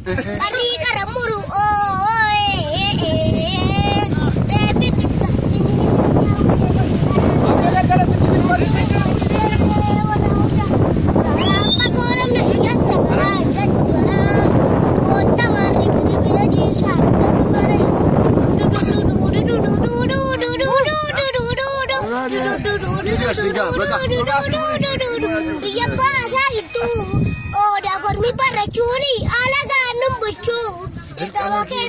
Kari karamuru oh tapi kita iya bahasa itu oh dah kormi para curi ala ganum bucu kita pakai